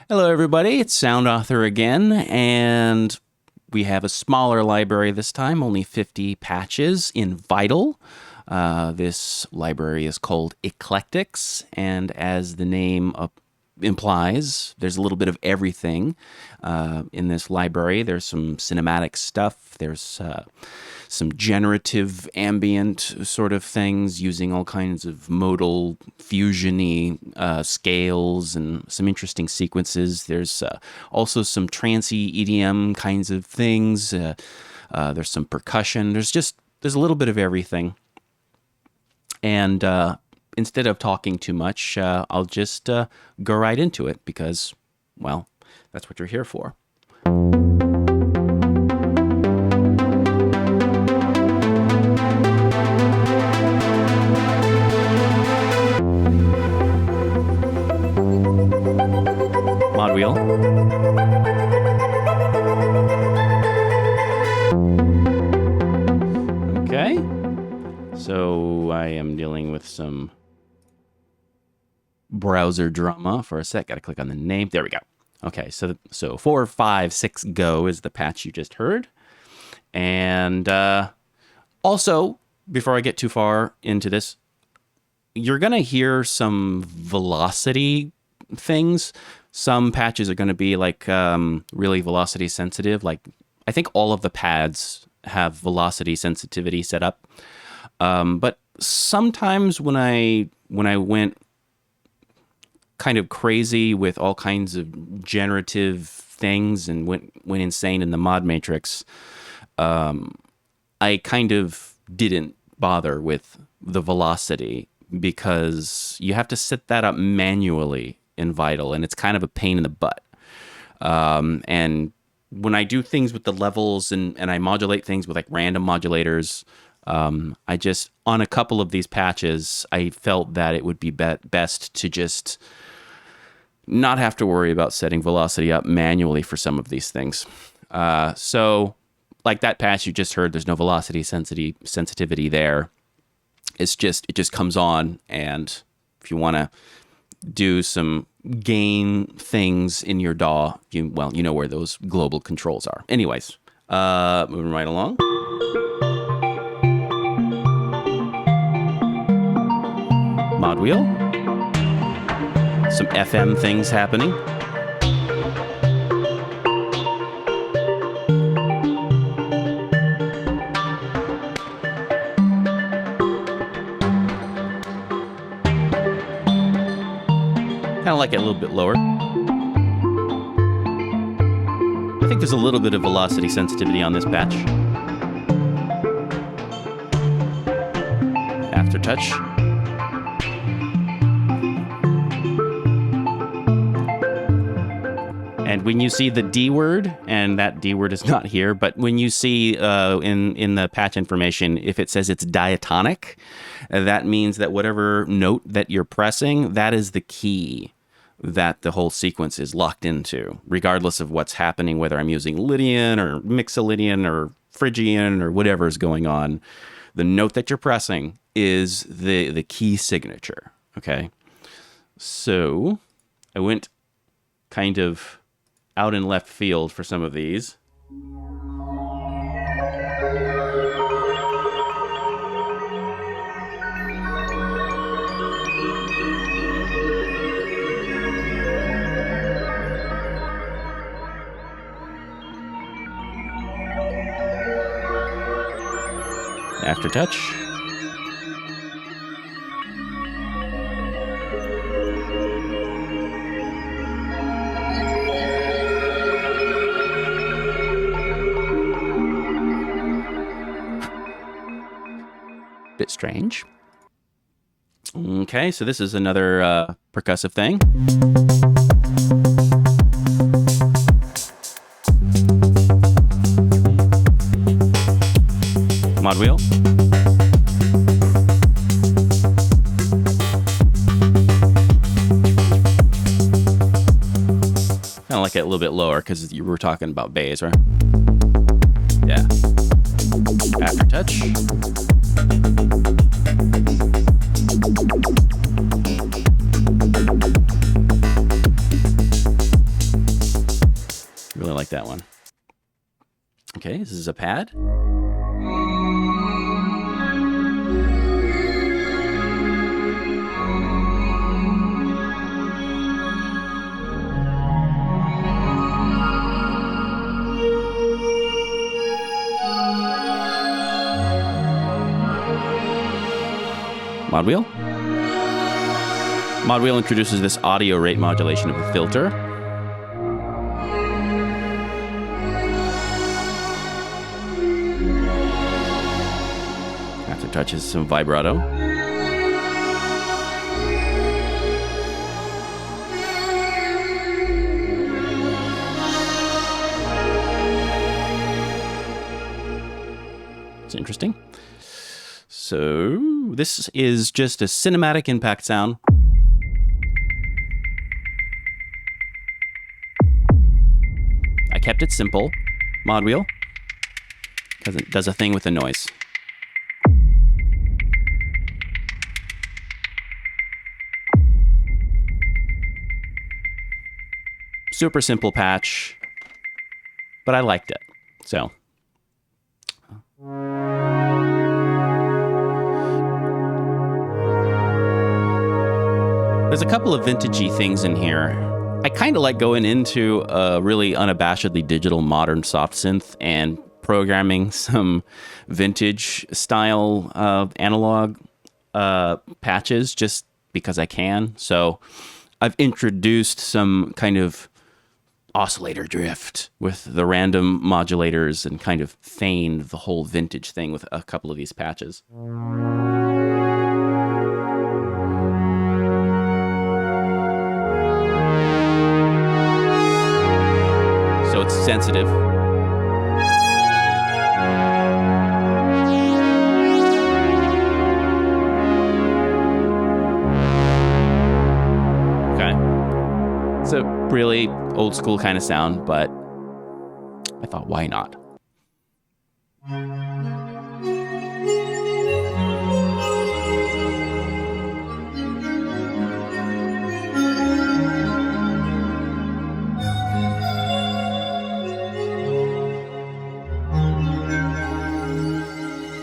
Hello, everybody. It's Sound Author again, and we have a smaller library this time, only 50 patches in Vital. This library is called Eclectix, and as the name implies, there's a little bit of everything in this library. There's some cinematic stuff. There's some generative ambient sort of things using all kinds of modal fusion-y scales and some interesting sequences. There's also some trancey EDM kinds of things. There's some percussion. There's a little bit of everything. And instead of talking too much, I'll just go right into it because, well, that's what you're here for. Mod wheel. Okay. So I am dealing with some browser drama for a sec. Got to click on the name. There we go. Okay, so 4, 5, 6 go is the patch you just heard. And also, before I get too far into this, you're going to hear some velocity things. Some patches are going to be like really velocity sensitive. Like I think all of the pads have velocity sensitivity set up. But sometimes when I went kind of crazy with all kinds of generative things and went insane in the mod matrix, I kind of didn't bother with the velocity because you have to set that up manually in Vital, and it's kind of a pain in the butt. And when I do things with the levels and I modulate things with like random modulators, I just, on a couple of these patches, I felt that it would be best to just not have to worry about setting velocity up manually for some of these things. So like that patch you just heard, there's no velocity sensitivity there. It just comes on, and if you want to do some gain things in your DAW, you know where those global controls are. Anyways, moving right along. Mod wheel. Some FM things happening. Kind of like it a little bit lower. I think there's a little bit of velocity sensitivity on this patch. Aftertouch. And when you see the D word, and that D word is not here, but when you see in the patch information, if it says it's diatonic, that means that whatever note that you're pressing, that is the key that the whole sequence is locked into, regardless of what's happening, whether I'm using Lydian or Mixolydian or Phrygian or whatever is going on. The note that you're pressing is the key signature, okay? So I went kind of out in left field for some of these. Aftertouch. Bit strange. Okay, so this is another percussive thing. Mod wheel. Kind of like it a little bit lower because you were talking about bass, right? Yeah. Aftertouch. like that one. Okay, this is a pad. Mod wheel. Mod wheel introduces this audio rate modulation of a filter. Aftertouch is some vibrato. It's interesting. So this is just a cinematic impact sound. I kept it simple, mod wheel, because it does a thing with the noise. Super simple patch, but I liked it. So. There's a couple of vintagey things in here. I kind of like going into a really unabashedly digital modern soft synth and programming some vintage style analog patches just because I can. So I've introduced some kind of oscillator drift with the random modulators and kind of feigned the whole vintage thing with a couple of these patches. So it's sensitive. Okay. It's a really old school kind of sound, but I thought, why not?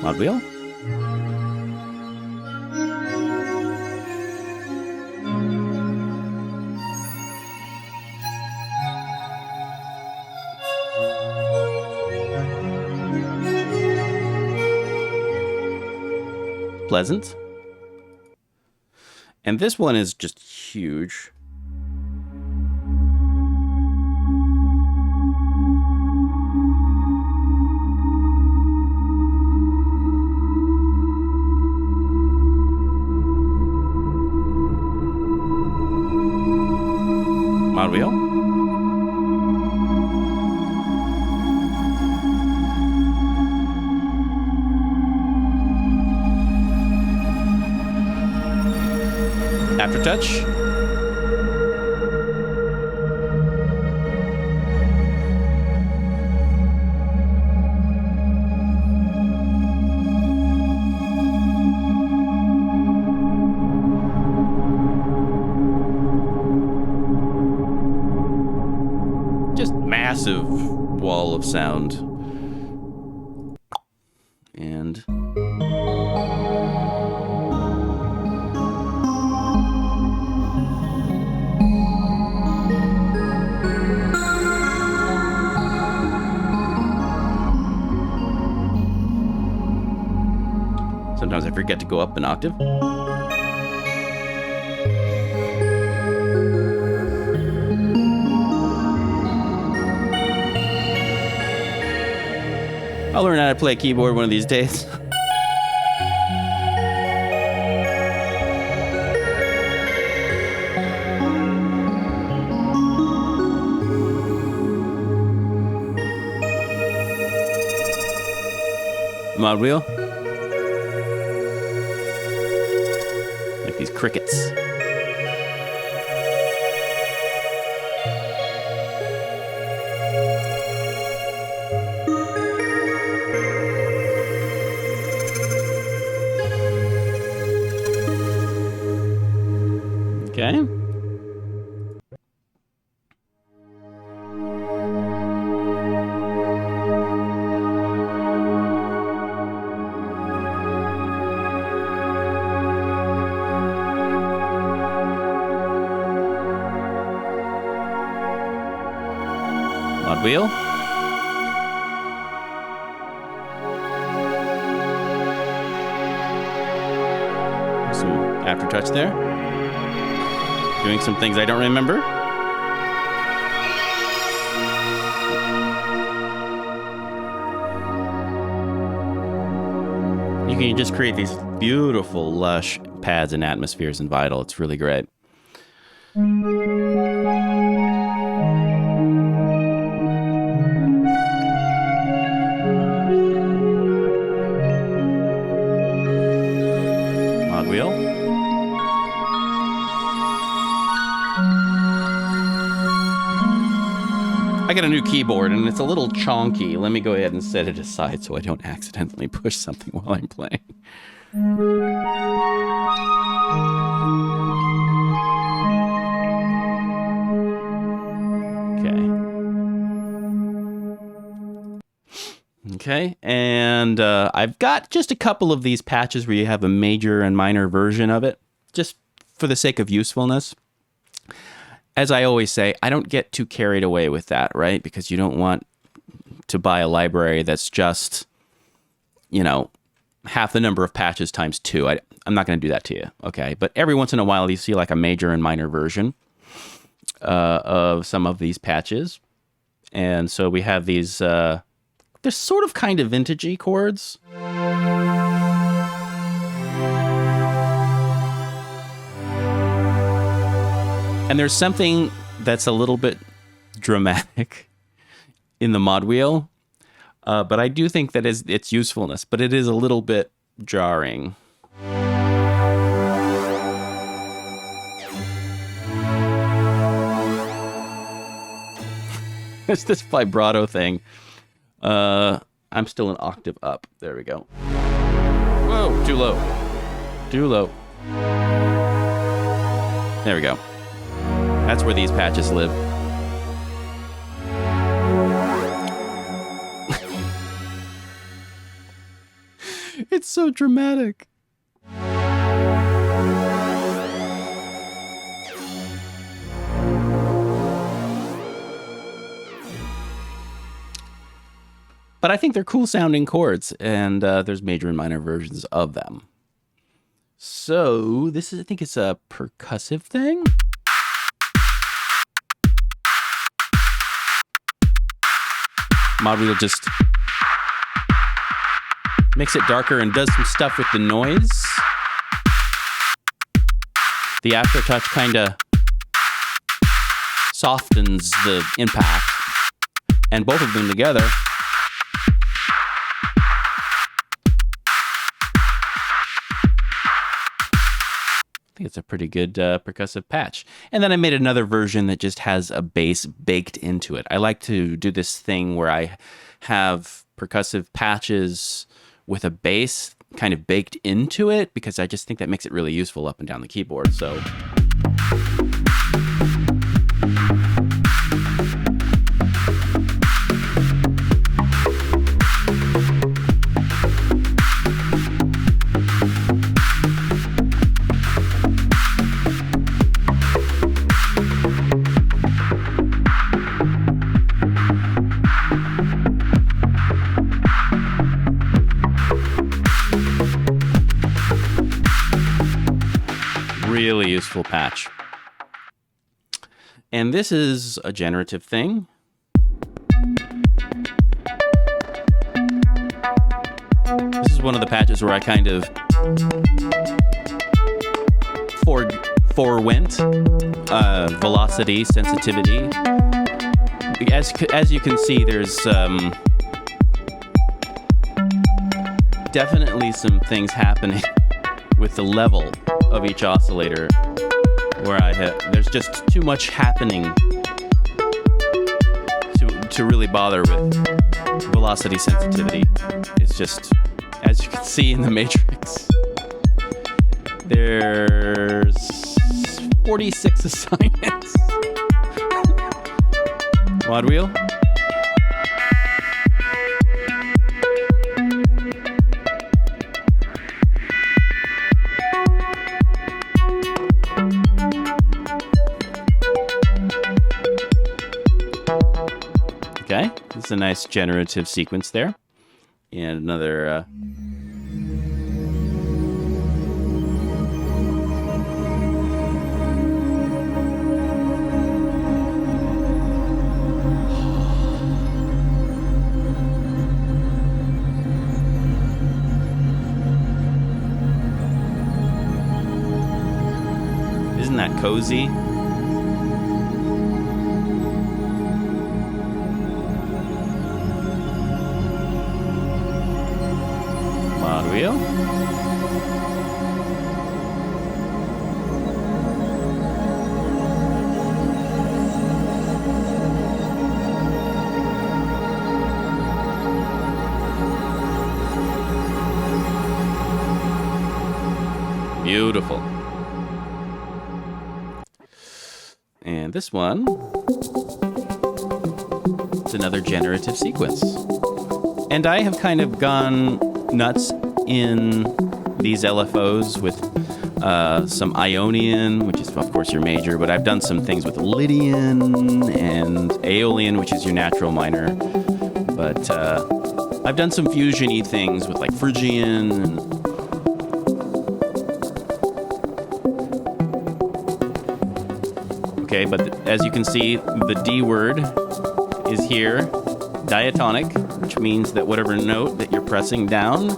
Mod wheel. Pleasant. And this one is just huge. Mod wheel. Aftertouch. Just massive wall of sound. And sometimes I forget to go up an octave. I'll learn how to play a keyboard one of these days. Mod wheel. Like these crickets. Okay. Mod wheel. Some aftertouch there. Doing some things I don't remember. You can just create these beautiful, lush pads and atmospheres in Vital. It's really great. Mod wheel. I got a new keyboard and it's a little chonky. Let me go ahead and set it aside so I don't accidentally push something while I'm playing. Okay, and I've got just a couple of these patches where you have a major and minor version of it, just for the sake of usefulness. As I always say, I don't get too carried away with that, right? Because you don't want to buy a library that's just, you know, half the number of patches times 2. I'm not going to do that to you, okay? But every once in a while, you see like a major and minor version of some of these patches. And so we have these, they're sort of kind of vintagey chords. And there's something that's a little bit dramatic in the mod wheel, but I do think that is its usefulness, but it is a little bit jarring. It's this vibrato thing. I'm still an octave up. There we go. Whoa, too low. Too low. There we go. That's where these patches live. It's so dramatic. But I think they're cool sounding chords, and there's major and minor versions of them. So this is, I think it's a percussive thing. Mod wheel just makes it darker and does some stuff with the noise. The aftertouch kind of softens the impact, and both of them together it's a pretty good percussive patch. And then I made another version that just has a bass baked into it. I like to do this thing where I have percussive patches with a bass kind of baked into it, because I just think that makes it really useful up and down the keyboard. So really useful patch. And this is a generative thing. This is one of the patches where I kind of forewent velocity, sensitivity. As you can see, there's definitely some things happening with the level of each oscillator where there's just too much happening to really bother with velocity sensitivity. It's just, as you can see in the matrix, there's 46 assignments. Mod wheel. Okay, it's a nice generative sequence there. And another... Isn't that cozy? Mod wheel. Beautiful. And this one, it's another generative sequence. And I have kind of gone nuts in these LFOs with some Ionian, which is, of course, your major, but I've done some things with Lydian and Aeolian, which is your natural minor. But I've done some fusion-y things with, like, Phrygian and... Okay, but as you can see, the D word is here, diatonic, which means that whatever note that you're pressing down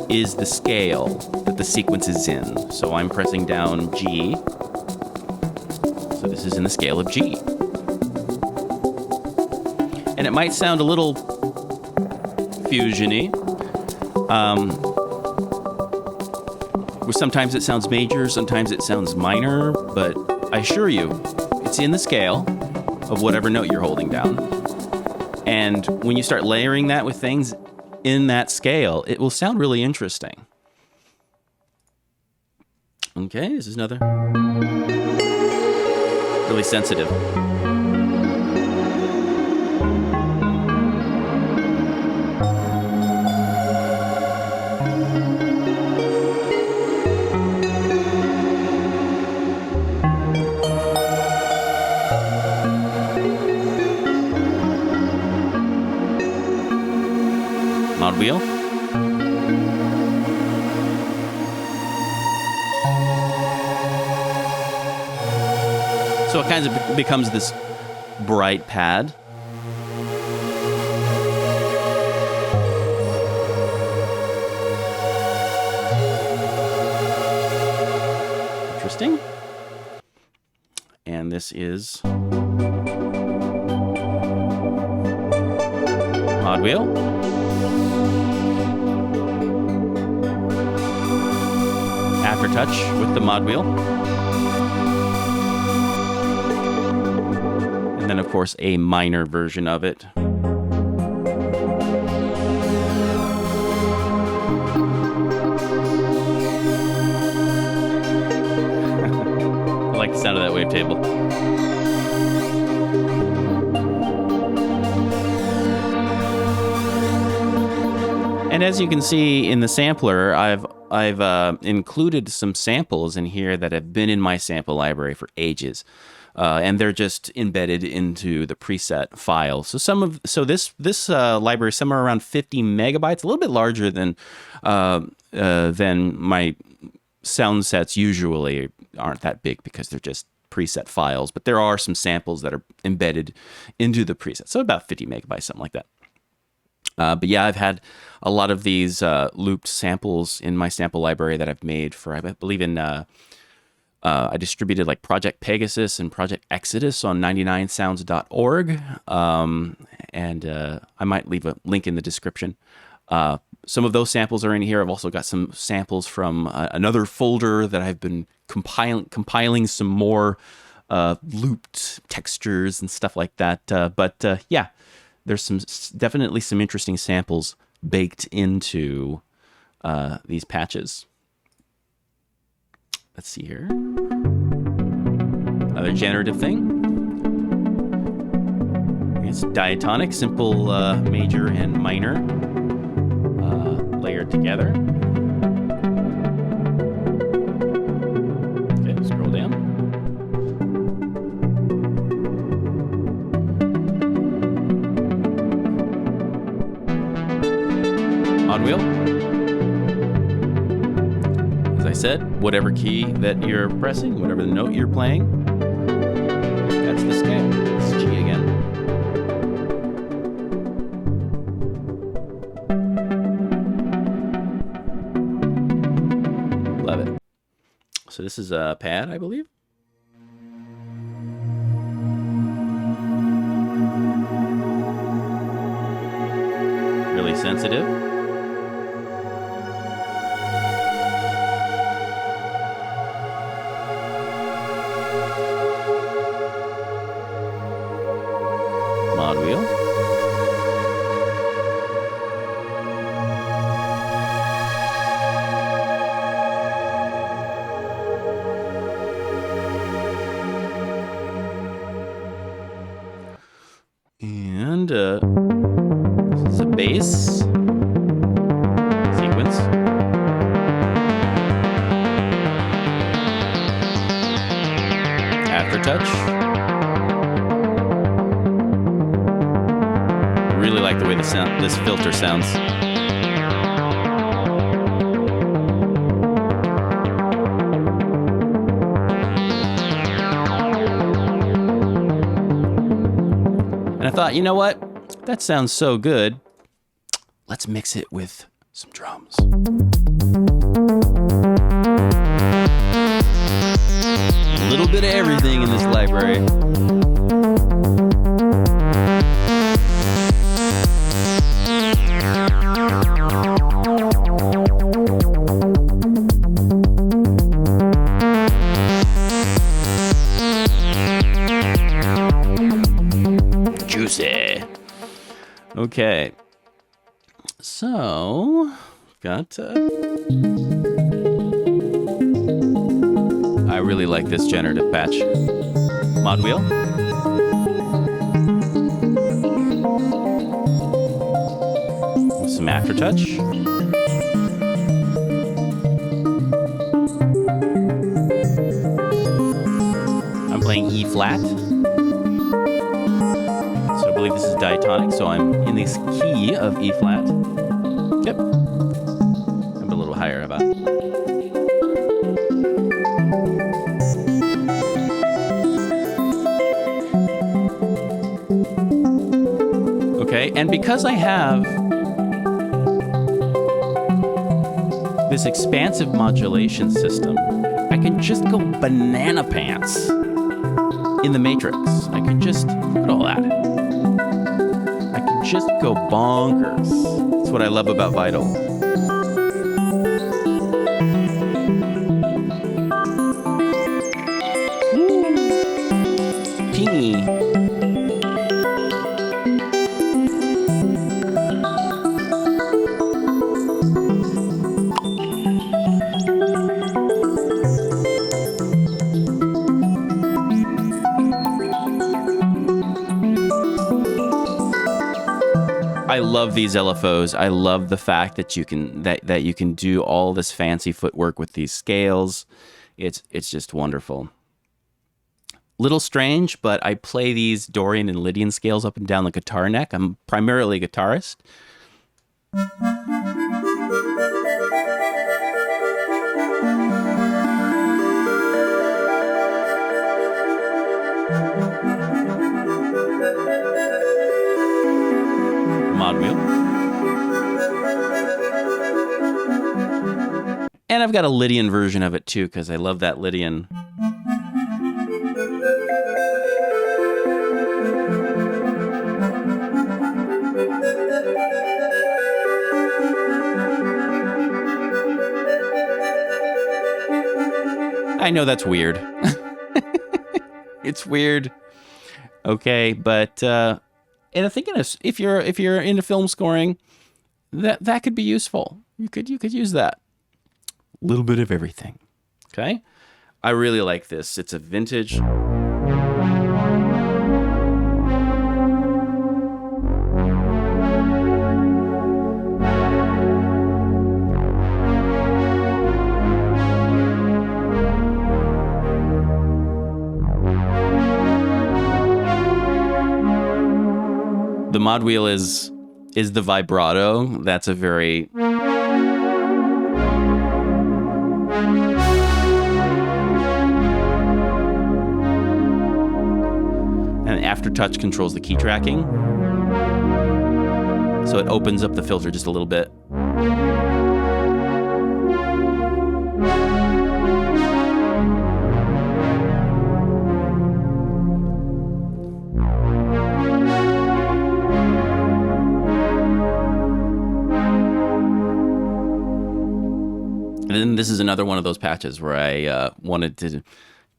is the scale that the sequence is in. So I'm pressing down G. So this is in the scale of G. And it might sound a little fusion-y. Sometimes it sounds major, sometimes it sounds minor, but I assure you, it's in the scale of whatever note you're holding down. And when you start layering that with things in that scale, it will sound really interesting. Okay, this is another really sensitive. Mod wheel. So it kind of becomes this bright pad. Interesting. And this is mod wheel. Aftertouch with the mod wheel. And then, of course, a minor version of it. I like the sound of that wavetable. And as you can see in the sampler, I've included some samples in here that have been in my sample library for ages, and they're just embedded into the preset file. So this library is somewhere around 50 megabytes, a little bit larger than my sound sets usually aren't that big because they're just preset files. But there are some samples that are embedded into the preset, so about 50 megabytes, something like that. But yeah, I've had a lot of these looped samples in my sample library that I've made for, I believe in, I distributed like Project Pegasus and Project Exodus on 99sounds.org. And I might leave a link in the description. Some of those samples are in here. I've also got some samples from another folder that I've been compiling some more looped textures and stuff like that. But yeah. There's definitely some interesting samples baked into these patches. Let's see here. Another generative thing. It's diatonic, simple major and minor layered together. Okay, scroll down. wheel. As I said, whatever key that you're pressing, whatever the note you're playing, that's the scale. It's G again. Love it. So this is a pad, I believe. Really sensitive. Mod wheel. And this is a bass sequence. Aftertouch. Really like the way this filter sounds. And I thought, you know what? That sounds so good. Let's mix it with some drums. A little bit of everything in this library. Juicy. Okay. So, got I really like this generative patch. Mod wheel. With some aftertouch. I'm playing E flat. So I believe this is diatonic, so I'm in this key of E flat. Yep. I'm a little higher about. Okay, and because I have this expansive modulation system, I can just go banana pants in the matrix. I can just look at all that. I can just go bonkers. That's what I love about Vital. Teeny. I love these LFOs. I love the fact that you can that you can do all this fancy footwork with these scales. It's just wonderful. Little strange, but I play these Dorian and Lydian scales up and down the guitar neck. I'm primarily a guitarist. Mod wheel. And I've got a Lydian version of it too, because I love that Lydian. I know that's weird. It's weird. Okay, but and I'm thinking if you're into film scoring, that could be useful. You could use that. A little bit of everything. Okay? I really like this. It's a vintage. The mod wheel is the vibrato. That's a very aftertouch controls the key tracking. So it opens up the filter just a little bit. And then this is another one of those patches where I wanted to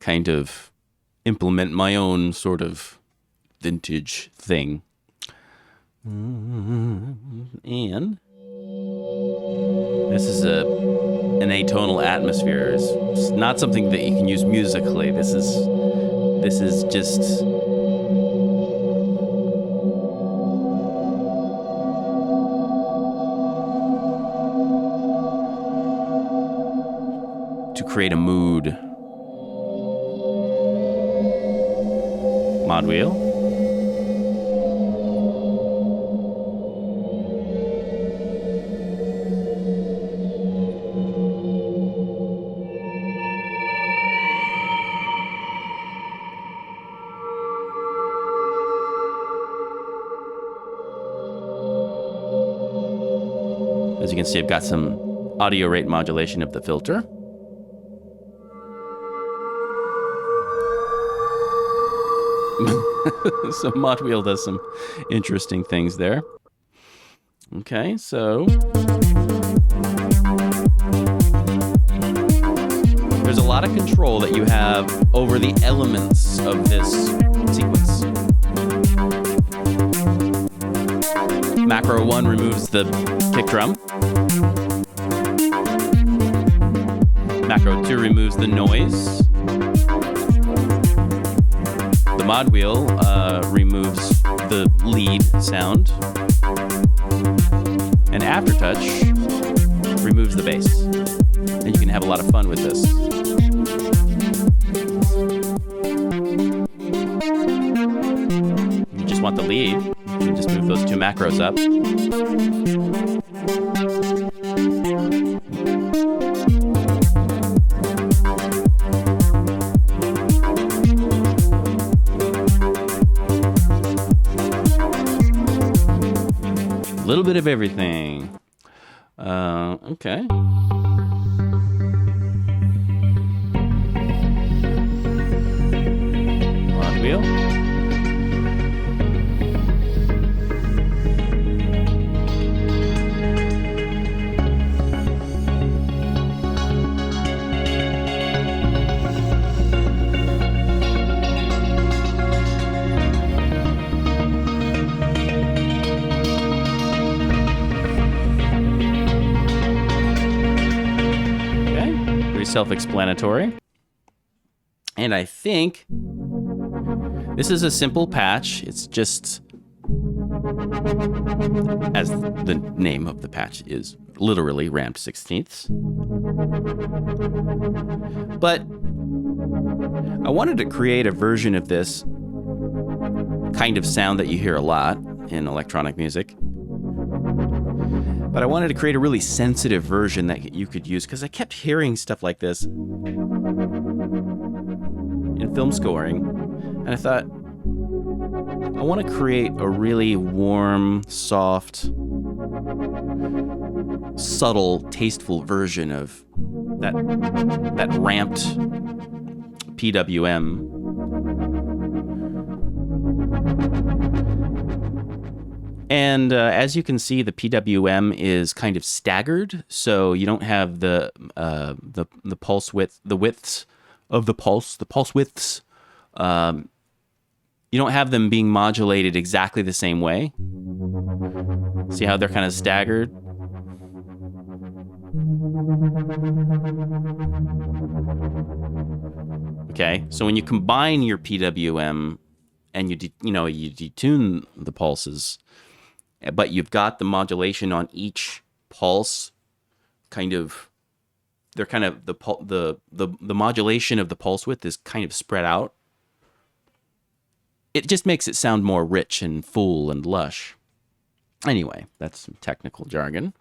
kind of implement my own sort of vintage thing. And this is an atonal atmosphere. It's not something that you can use musically. This is just to create a mood. Mod wheel. As you can see, I've got some audio rate modulation of the filter. So Mod Wheel does some interesting things there. Okay, so there's a lot of control that you have over the elements of this sequence. Macro 1 removes the kick drum. Macro 2 removes the noise. The mod wheel removes the lead sound. And aftertouch removes the bass. And you can have a lot of fun with this. If you just want the lead, you can just move those two macros up. A little bit of everything. Okay. Mod wheel. Self-explanatory. And I think this is a simple patch. It's just, as the name of the patch is, literally ramped 16ths. But I wanted to create a version of this kind of sound that you hear a lot in electronic music. But I wanted to create a really sensitive version that you could use, because I kept hearing stuff like this in film scoring. And I thought, I want to create a really warm, soft, subtle, tasteful version of that ramped PWM. And as you can see, the PWM is kind of staggered, so you don't have the pulse width, the widths of the pulse widths. You don't have them being modulated exactly the same way. See how they're kind of staggered? Okay, so when you combine your PWM and you detune the pulses, but you've got the modulation on each pulse, the modulation of the pulse width is kind of spread out. It just makes it sound more rich and full and lush. Anyway, that's some technical jargon.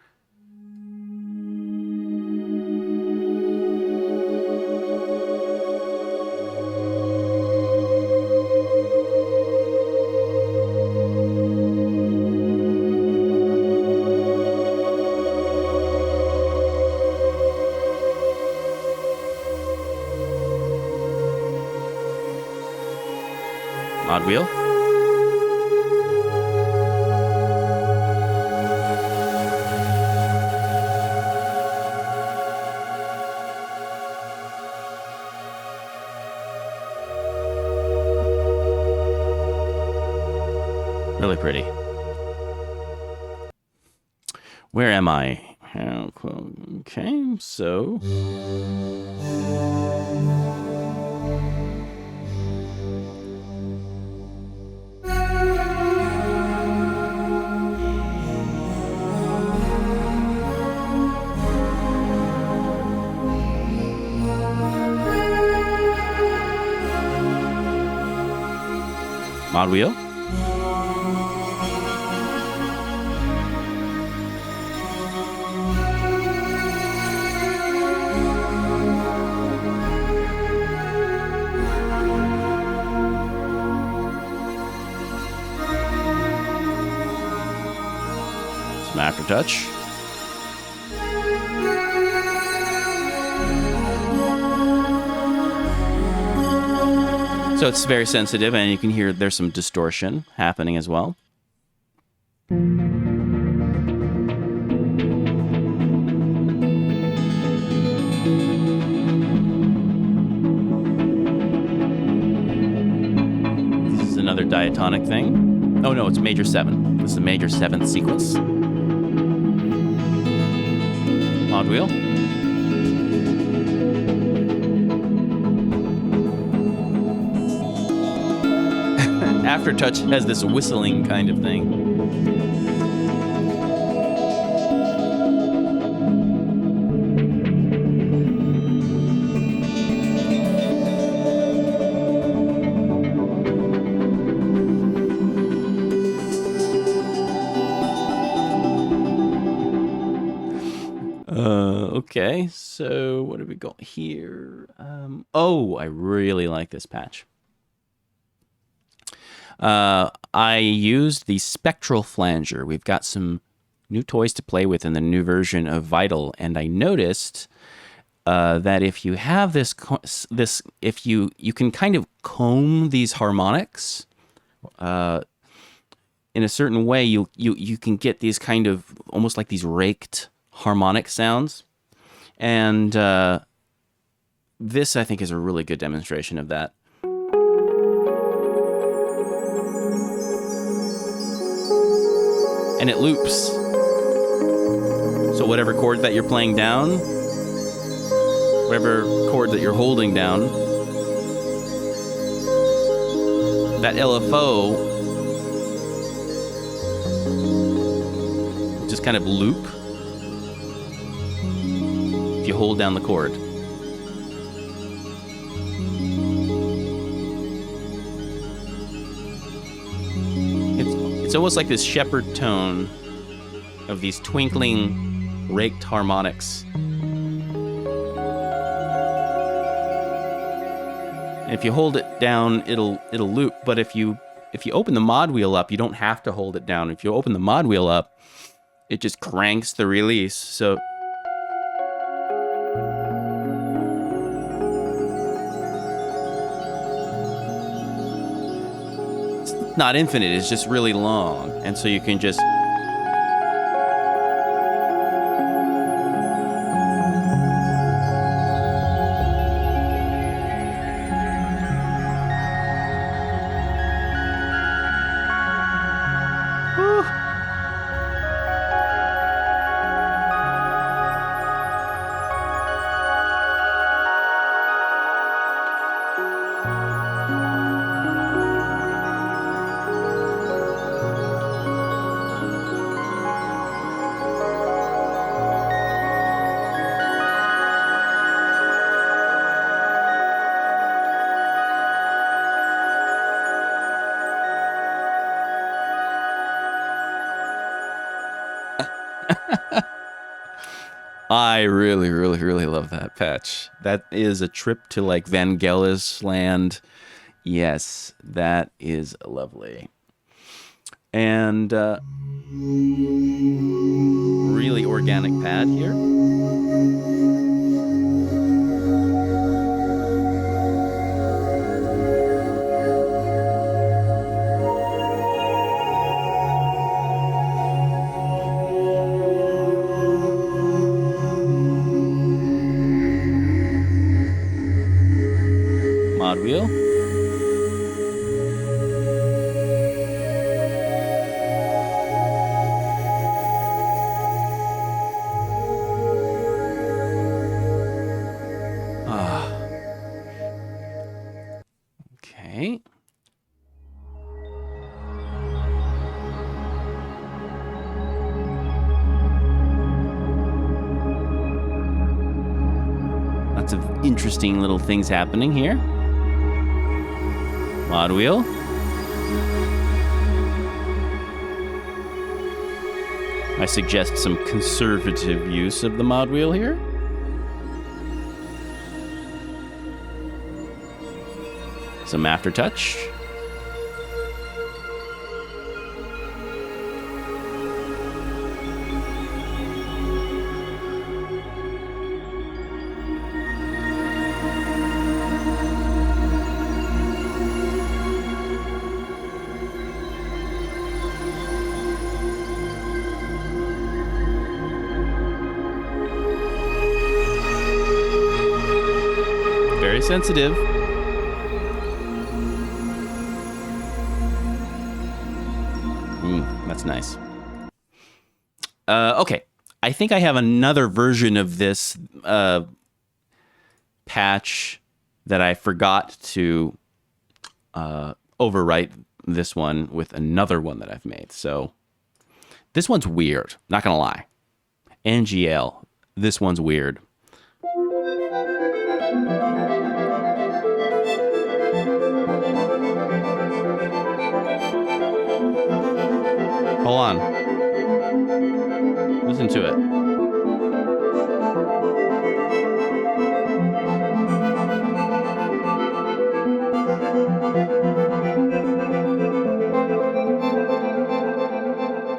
Mod wheel. Really pretty. Where am I? Okay, so... Mod wheel. Some aftertouch. So it's very sensitive, and you can hear there's some distortion happening as well. This is another diatonic thing. Oh no, it's major 7. This is a major 7th sequence. Mod wheel. Aftertouch has this whistling kind of thing. Okay, so what have we got here? Oh, I really like this patch. I used the spectral flanger. We've got some new toys to play with in the new version of Vital, and I noticed that if you have this, if you can kind of comb these harmonics in a certain way, you can get these kind of almost like these raked harmonic sounds, and this I think is a really good demonstration of that. And it loops. So whatever chord that you're playing down, whatever chord that you're holding down, that LFO just kind of loop if you hold down the chord. It's almost like this shepherd tone of these twinkling, raked harmonics. And if you hold it down, it'll loop. But if you open the mod wheel up, you don't have to hold it down. If you open the mod wheel up, it just cranks the release. So not infinite, it's just really long, and so you can just I really, really, really love that patch. That is a trip to like Vangelis land. Yes, that is lovely. And really organic pad here. Lots of interesting little things happening here. Mod wheel. I suggest some conservative use of the mod wheel here. Some aftertouch. Very sensitive. That's nice. Okay, I think I have another version of this patch that I forgot to overwrite this one with another one that I've made. So this one's weird, not gonna lie. NGL, this one's weird. Hold on. Listen to it.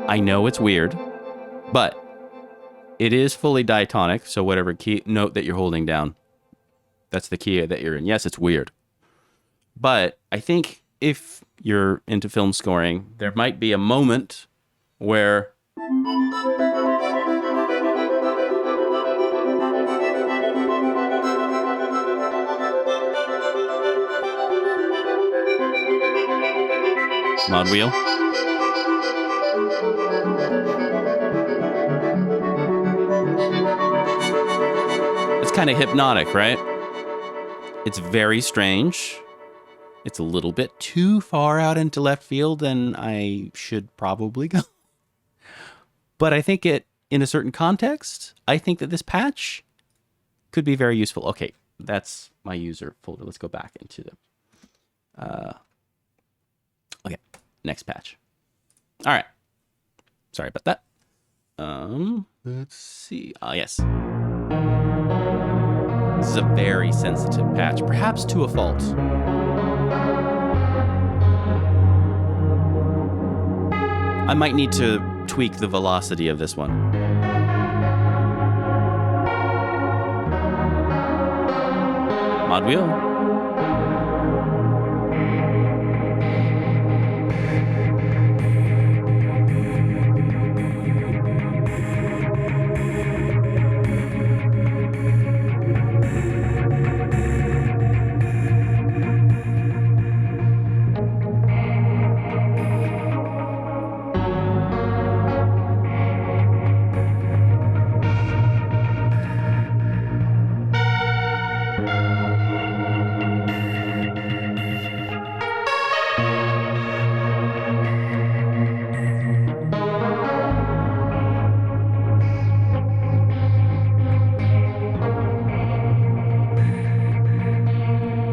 I know it's weird, but it is fully diatonic, so whatever key note that you're holding down, that's the key that you're in. Yes, it's weird. But I think if you're into film scoring, there might be a moment where mod wheel. It's kind of hypnotic, right? It's very strange. It's a little bit too far out into left field than I should probably go. But I think it, in a certain context, I think that this patch could be very useful. Okay, that's my user folder. Let's go back into the... okay, next patch. All right. Sorry about that. Let's see. Yes. This is a very sensitive patch, perhaps to a fault. I might need to tweak the velocity of this one. Mod wheel.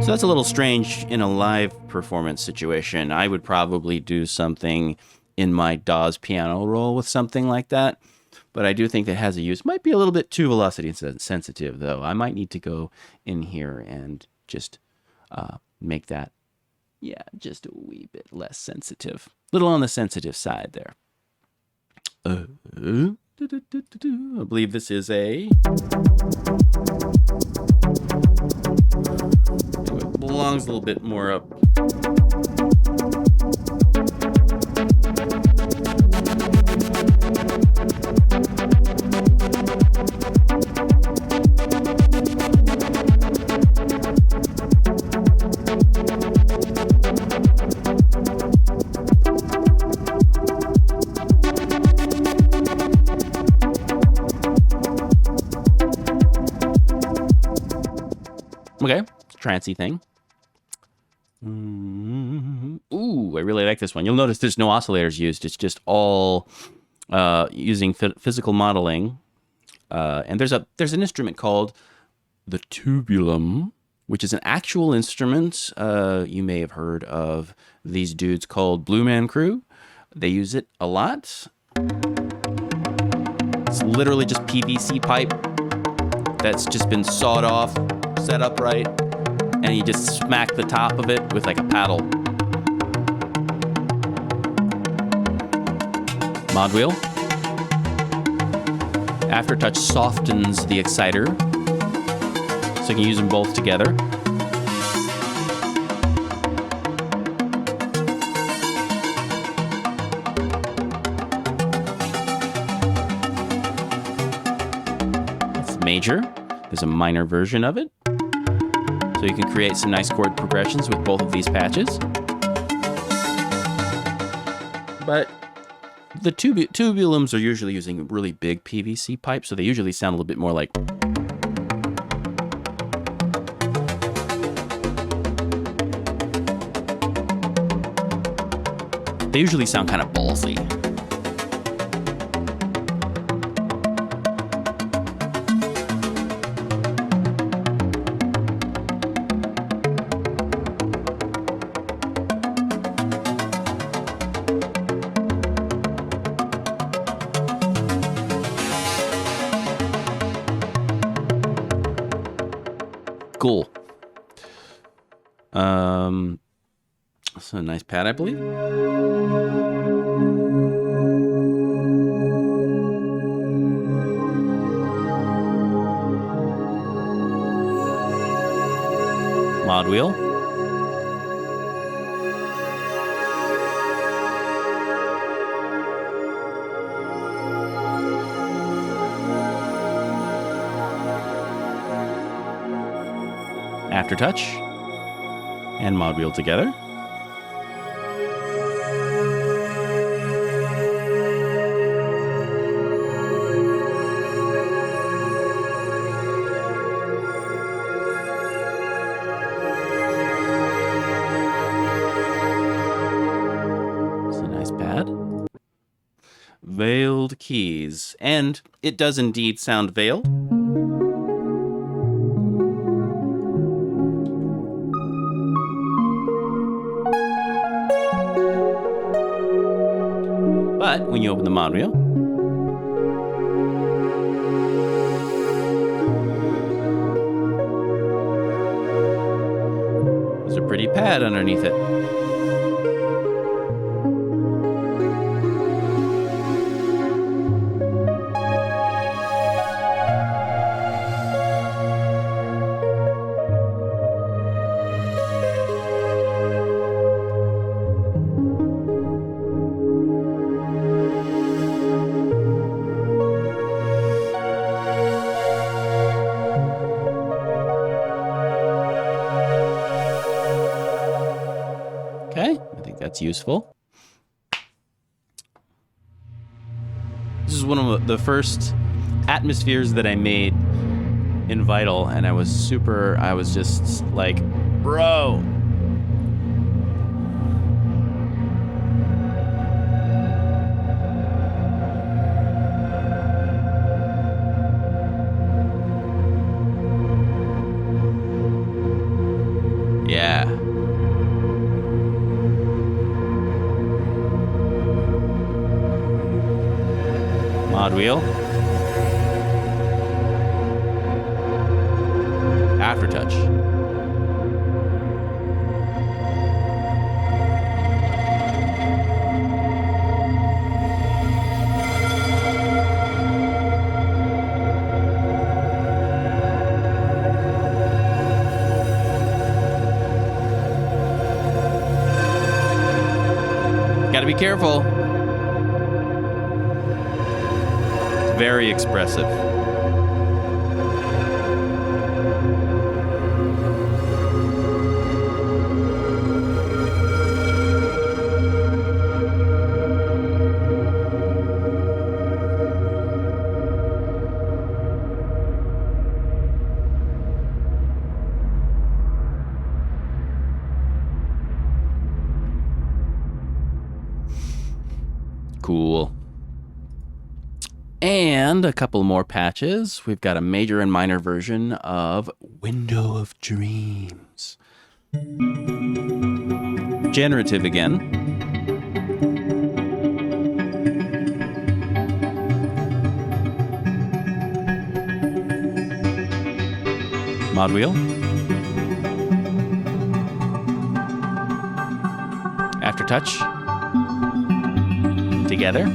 So that's a little strange in a live performance situation. I would probably do something in my DAW's piano roll with something like that. But I do think that has a use. Might be a little bit too velocity sensitive, though. I might need to go in here and just make that, just a wee bit less sensitive. A little on the sensitive side there. I believe this is a... It belongs a little bit more up. Okay, trancey thing. Ooh, I really like this one. You'll notice there's no oscillators used. It's just all using physical modeling. And there's an instrument called the tubulum, which is an actual instrument. You may have heard of these dudes called Blue Man Crew. They use it a lot. It's literally just PVC pipe that's just been sawed off, set up right, and you just smack the top of it with like a paddle. Mod wheel. Aftertouch softens the exciter, so you can use them both together. It's major. There's a minor version of it. So you can create some nice chord progressions with both of these patches. But the tubulums are usually using really big PVC pipes, so they usually sound a little bit more like... They usually sound kind of ballsy. Cool. That's a nice pad, I believe. Mod wheel. Aftertouch and mod wheel together. It's a nice pad. Veiled keys, and it does indeed sound veiled. But when you open the mod wheel, there's a pretty pad underneath it. Okay, I think that's useful. This is one of the first atmospheres that I made in Vital, and I was just like, bro. Yeah. Mod wheel. Aftertouch. Gotta be careful. It's very expressive. Cool. And a couple more patches. We've got a major and minor version of Window of Dreams. Generative again. Mod wheel. Aftertouch. Together.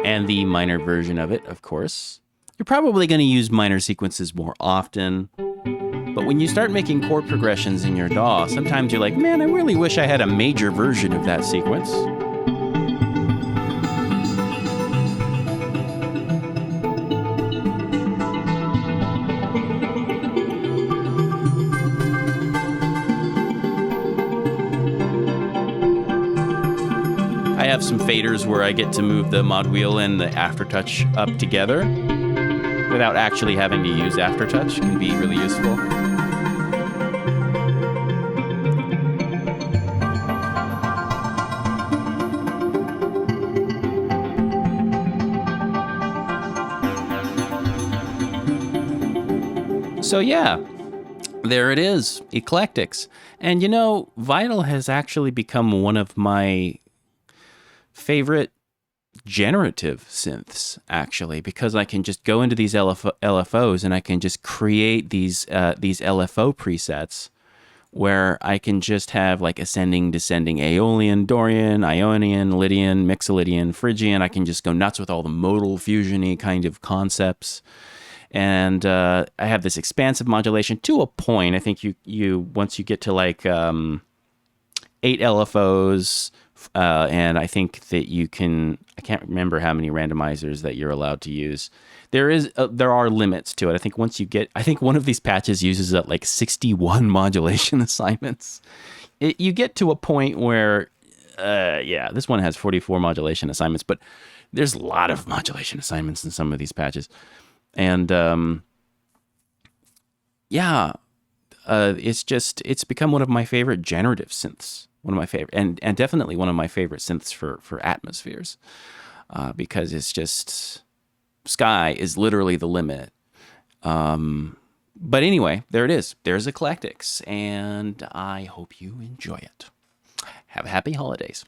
And the minor version of it, of course. You're probably going to use minor sequences more often. But when you start making chord progressions in your DAW, sometimes you're like, man, I really wish I had a major version of that sequence. I have some faders where I get to move the mod wheel and the aftertouch up together without actually having to use aftertouch. It can be really useful. So yeah, there it is, Eclectix. And you know, Vital has actually become one of my favorite generative synths, actually, because I can just go into these LFOs and I can just create these LFO presets where I can just have like ascending, descending, Aeolian, Dorian, Ionian, Lydian, Mixolydian, Phrygian. I can just go nuts with all the modal fusion-y kind of concepts. And I have this expansive modulation to a point. I think you once you get to like 8 LFOs, and I think that you can, I can't remember how many randomizers that you're allowed to use. There are limits to it. I think once you get, I think one of these patches uses like 61 modulation assignments. You get to a point where, yeah, this one has 44 modulation assignments, but there's a lot of modulation assignments in some of these patches. And yeah, it's become one of my favorite generative synths. One of my favorite, and definitely one of my favorite synths for atmospheres, because it's just, sky is literally the limit. But anyway, there it is. There's Eclectix, and I hope you enjoy it. Have happy holidays.